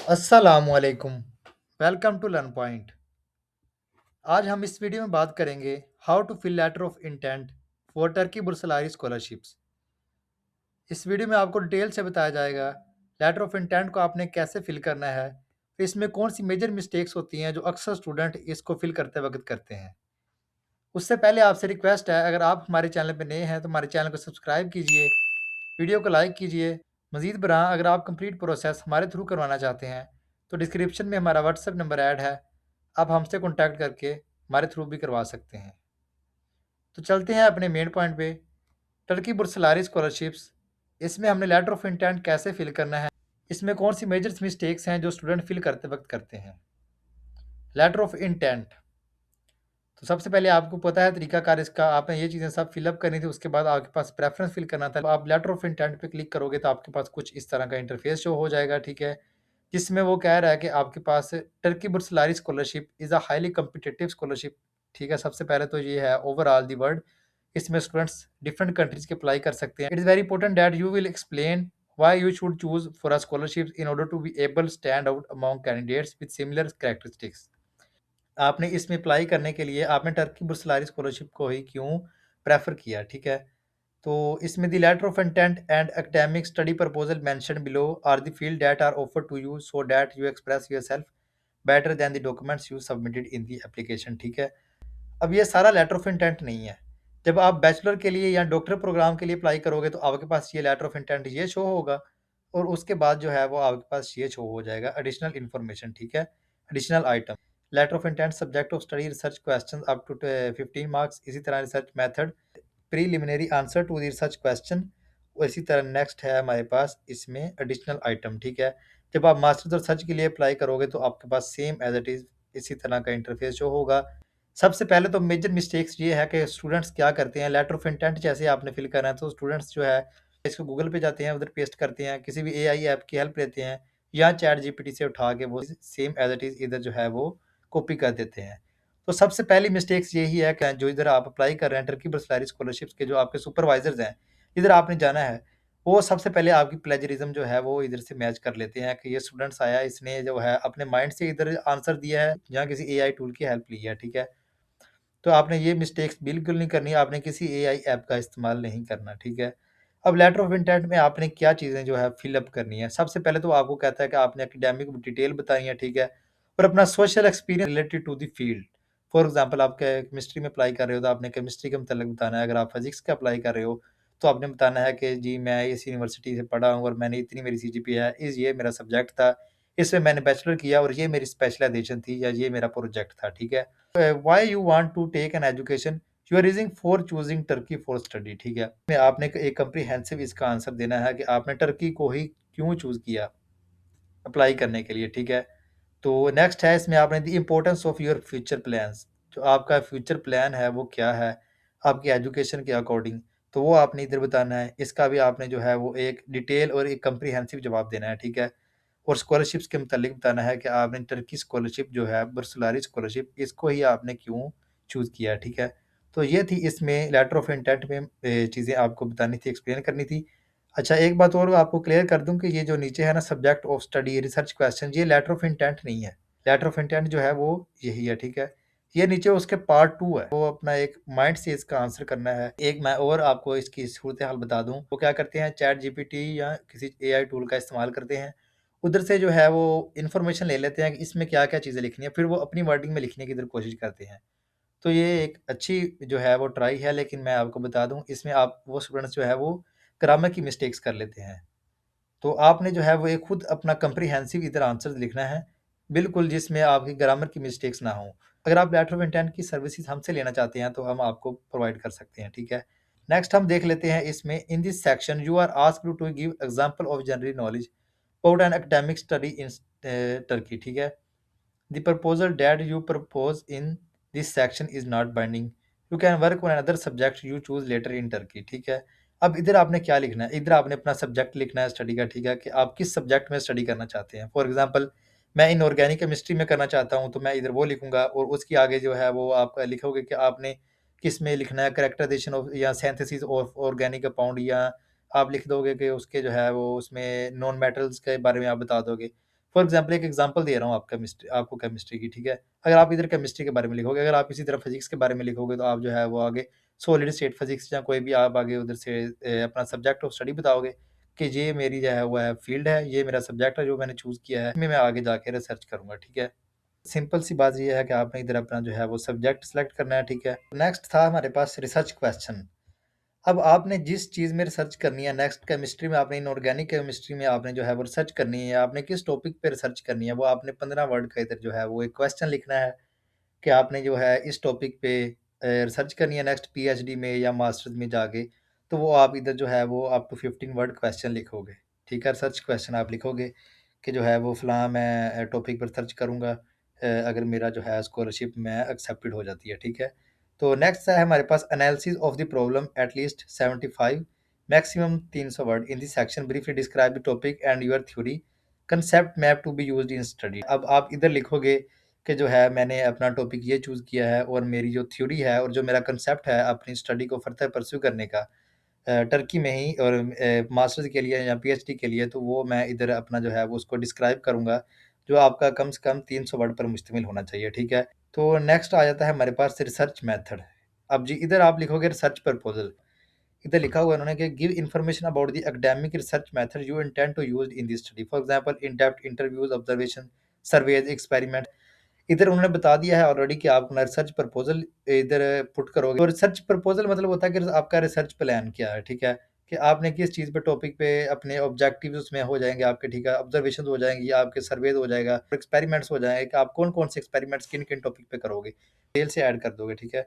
अस्सलामुअलैकुम। Welcome to Learn Point. आज हम इस वीडियो में बात करेंगे how to fill letter of intent for Turkey Burslari scholarships. इस वीडियो में आपको डिटेल से बताया जाएगा लेटर ऑफ इंटेंट को आपने कैसे फिल करना है, फिर इसमें कौन सी मेजर मिस्टेक्स होती हैं जो अक्सर स्टूडेंट इसको फिल करते वक्त करते हैं। उससे पहले आपसे रिक्वेस्ट है, अगर आप हमारे चैनल पर नए हैं तो हमारे चैनल को सब्सक्राइब कीजिए, वीडियो को लाइक कीजिए। मज़ीद बरआं अगर आप कंप्लीट प्रोसेस हमारे थ्रू करवाना चाहते हैं तो डिस्क्रिप्शन में हमारा व्हाट्सएप नंबर ऐड है, आप हमसे कॉन्टैक्ट करके हमारे थ्रू भी करवा सकते हैं। तो चलते हैं अपने मेन पॉइंट पे, टर्की बुर्सलारी स्कॉलरशिप्स। इसमें हमने लेटर ऑफ इंटेंट कैसे फिल करना है, इसमें कौन सी मेजर मिस्टेक्स हैं जो स्टूडेंट फिल करते वक्त करते हैं। लेटर ऑफ इंटेंट, तो सबसे पहले आपको पता है तरीकाकार इसका, आपने ये चीज़ें सब फिलअप करनी थी, उसके बाद आपके पास प्रेफरेंस फिल करना था। आप लेटर ऑफ इंटेंट पे क्लिक करोगे तो आपके पास कुछ इस तरह का इंटरफेस शो हो जाएगा, ठीक है, जिसमें वो कह रहा है कि आपके पास Turkey Burslari scholarship is a highly competitive scholarship. ठीक है, सबसे पहले तो ये है ओवरऑल दी वर्ल्ड, इसमें स्टूडेंट्स डिफरेंट कंट्रीज के अप्लाई कर सकते हैं। It is very important that you will explain why you should choose for a scholarship in order to be able to stand out among candidates with similar characteristics। आपने इसमें apply करने के लिए आपने टर्की बुर्सलारी स्कॉलरशिप को ही क्यों prefer किया, ठीक है। तो इसमें the letter of intent and academic study proposal mention below are the field that are offer to you so that you express yourself better than the documents you submitted in the application, ठीक है। अब ये सारा letter of intent नहीं है। जब आप bachelor के लिए या डॉक्टर प्रोग्राम के लिए अप्लाई करोगे तो आपके पास ये लेटर ऑफ इंटेंट ये शो होगा, और उसके बाद जो है वो आपके पास ये शो हो जाएगा एडिशनल इन्फॉर्मेशन, ठीक है, additional item. Letter of intent subject of study research question up to 15 marks, इसी तरह research method preliminary answer to the research question. और इसी तरह नेक्स्ट है हमारे पास इसमें एडिशनल आइटम, ठीक है। जब आप मास्टर्स रिसर्च के लिए अप्लाई करोगे तो आपके पास सेम एज इट इज़ इसी तरह का इंटरफेस शो होगा। सबसे पहले तो मेजर मिस्टेक्स ये है कि स्टूडेंट्स क्या करते हैं, लेटर ऑफ इंटेंट जैसे आपने फिल करना है तो स्टूडेंट्स जो है इसको गूगल पे जाते हैं, उधर पेस्ट करते हैं, किसी भी एआई ऐप की हेल्प लेते हैं, या चैट जीपीटी से उठा के वो सेम एज इट इज़ इधर जो है वो कॉपी कर देते हैं। तो सबसे पहली मिस्टेक्स यही है कि जो इधर आप अप्लाई कर रहे हैं टर्की बुर्सलारी स्कॉलरशिप्स के जो आपके सुपरवाइजर्स हैं, इधर आपने जाना है, वो सबसे पहले आपकी प्लेजरिज्म जो है वो इधर से मैच कर लेते हैं कि ये स्टूडेंट्स आया, इसने जो है अपने माइंड से इधर आंसर दिया है या किसी एआई टूल की हेल्प ली है, ठीक है। तो आपने ये मिस्टेक्स बिल्कुल नहीं करनी, आपने किसी एआई ऐप का इस्तेमाल नहीं करना, ठीक है। अब लेटर ऑफ इंटेंट में आपने क्या चीज़ें जो है फिलअप करनी है, सबसे पहले तो आपको कहता है कि आपने एकेडमिक डिटेल बताई है, ठीक है, और अपना social experience related to the field. For example आप केमिस्ट्री में अप्लाई कर रहे हो तो आपने केमिस्ट्री के मतलब बताना है, अगर आप फिजिक्स का अप्लाई कर रहे हो तो आपने बताना है कि जी मैं इस यूनिवर्सिटी से पढ़ा हूँ और मैंने इतनी मेरी सीजीपीए है, इस ये मेरा सब्जेक्ट था, इसमें मैंने बैचलर किया और ये मेरी स्पेशलाइजेशन थी या ये मेरा प्रोजेक्ट था, ठीक है। why you want to take an education you are using for choosing Turkey for study, ठीक है। में आपने एक कम्प्रीहेंसिव इसका आंसर देना है कि आपने टर्की को ही क्यों चूज किया अप्लाई करने के लिए, ठीक है। तो नेक्स्ट है इसमें आपने the importance of your future plans, जो आपका फ्यूचर प्लान है वो क्या है आपकी एजुकेशन के अकॉर्डिंग, तो वो आपने इधर बताना है। इसका भी आपने जो है वो एक डिटेल और एक कम्प्रीहेंसिव जवाब देना है, ठीक है। और स्कॉलरशिप्स के मुतालिक बताना है कि आपने टर्की स्कॉलरशिप जो है बुर्सलारी स्कॉलरशिप इसको ही आपने क्यों चूज़ किया, ठीक है। तो ये थी इसमें लेटर ऑफ इंटेंट में चीज़ें आपको बतानी थी, एक्सप्लेन करनी थी। अच्छा, एक बात और आपको क्लियर कर दूँ कि ये जो नीचे है ना subject of study research question, ये लेटर ऑफ इंटेंट नहीं है। लेटर ऑफ इंटेंट जो है वो यही है, ठीक है। ये नीचे उसके पार्ट 2 है, वो अपना एक माइंड से इसका आंसर करना है। एक मैं और आपको इसकी सूरत-ए-हाल बता दूँ, वो क्या करते हैं चैट जीपीटी या किसी एआई टूल का इस्तेमाल करते हैं। उधर से जो है वो इन्फॉर्मेशन ले लेते हैं कि इसमें क्या-क्या चीज़ें लिखनी है, फिर वो अपनी वर्डिंग में लिखने की इधर कोशिश करते हैं। तो ये एक अच्छी जो है वो ट्राई है, लेकिन मैं आपको बता दूँ इसमें आप वो स्टूडेंट्स जो है वो ग्रामर की मिस्टेक्स कर लेते हैं। तो आपने जो है वो एक खुद अपना कम्प्रीहेंसिव इधर आंसर लिखना है, बिल्कुल जिसमें आपकी ग्रामर की मिस्टेक्स ना हो। अगर आप लेटर ऑफ इंटेंट की सर्विसेज़ हमसे लेना चाहते हैं तो हम आपको प्रोवाइड कर सकते हैं, ठीक है। नेक्स्ट हम देख लेते हैं इसमें, in this section you are asked to give example of general knowledge about an academic study in Turkey, ठीक है। The proposal that you propose in this section is not binding. You can work on another subject you choose later in Turkey, ठीक है। अब इधर आपने क्या लिखना है, इधर आपने अपना सब्जेक्ट लिखना है स्टडी का, ठीक है, कि आप किस सब्जेक्ट में स्टडी करना चाहते हैं। फॉर एग्जांपल मैं इनऑर्गेनिक केमिस्ट्री में करना चाहता हूँ तो मैं इधर वो लिखूंगा, और उसके आगे जो है वो आप लिखोगे कि आपने किस में लिखना है, करेक्टराइजेशन ऑफ या सिंथेसिस ऑफ ऑर्गेनिक कंपाउंड, या आप लिख दोगे कि उसके जो है वो उसमें नॉन मेटल्स के बारे में आप बता दोगे। फॉर एग्ज़ाम्पल एक एग्ज़ाम्पल दे रहा हूँ आपको केमिस्ट्री की, ठीक है? अगर आप इधर केमिस्ट्री के बारे में लिखोगे, अगर आप इसी तरह फिज़िक्स के बारे में लिखोगे, तो आप जो है वो आगे सॉलिड स्टेट फिज़िक्स या कोई भी आप आगे उधर से अपना सब्जेक्ट ऑफ स्टडी बताओगे कि ये मेरी जो है वो है फ़ील्ड है, ये मेरा सब्जेक्ट है जो मैंने चूज़ किया है, मैं आगे जाके रिसर्च करूँगा, ठीक है? सिंपल सी बात ये है कि आपने इधर अपना जो है वो सब्जेक्ट सेलेक्ट करना है, ठीक है? नेक्स्ट था हमारे पास रिसर्च क्वेश्चन। अब आपने जिस चीज़ में रिसर्च करनी है, नेक्स्ट केमिस्ट्री में आपने इनऑर्गेनिक केमिस्ट्री में आपने जो है वो रिसर्च करनी है, आपने किस टॉपिक पे रिसर्च करनी है, वो आपने 15 वर्ड का इधर जो है वो एक क्वेश्चन लिखना है कि आपने जो है इस टॉपिक पे रिसर्च करनी है नेक्स्ट पीएचडी में या मास्टर्स में जाके, तो वो आप इधर जो है वो अप टू 15 वर्ड क्वेश्चन लिखोगे, ठीक है? रिसर्च क्वेश्चन आप लिखोगे कि जो है वो फ़लाँ मैं टॉपिक पर रिसर्च करूँगा, अगर मेरा जो है स्कॉलरशिप में एक्सेप्टेड हो जाती है, ठीक है? तो नेक्स्ट है हमारे पास analysis of the problem at least 75 maximum 300 word in this section briefly describe the topic and your theory concept map to be used in study. अब आप इधर लिखोगे कि जो है मैंने अपना टॉपिक ये चूज़ किया है और मेरी जो थ्योरी है और जो मेरा कंसेप्ट है अपनी स्टडी को फर्दर परस्यू करने का टर्की में ही और मास्टर्स के लिए या पीएचडी के लिए, तो वो मैं इधर अपना जो है वो उसको डिस्क्राइब करूँगा, जो आपका कम से कम 300 वर्ड पर मुश्तमिल होना चाहिए, ठीक है? तो नेक्स्ट आ जाता है हमारे पास रिसर्च मेथड। अब जी इधर आप लिखोगे रिसर्च प्रपोज़ल, इधर लिखा हुआ है उन्होंने कि give information about the academic research method you intend to use in this study, for example in depth interviews, observation, surveys, experiment. इधर उन्होंने बता दिया है ऑलरेडी कि आप अपना रिसर्च प्रपोज़ल इधर पुट करोगे, और रिसर्च प्रपोज़ल मतलब होता है कि आपका रिसर्च प्लान क्या है, ठीक है? कि आपने किस चीज़ पे टॉपिक पे अपने ऑब्जेक्टिव्स उसमें हो जाएँगे आपके, ठीक है? ऑब्जर्वेशंस हो जाएँगी, आपके सर्वेज हो जाएगा, एक्सपेरिमेंट्स हो जाएँगे कि आप कौन-कौन से एक्सपेरिमेंट्स किन-किन टॉपिक पे करोगे, डिटेल से ऐड कर दोगे, ठीक है?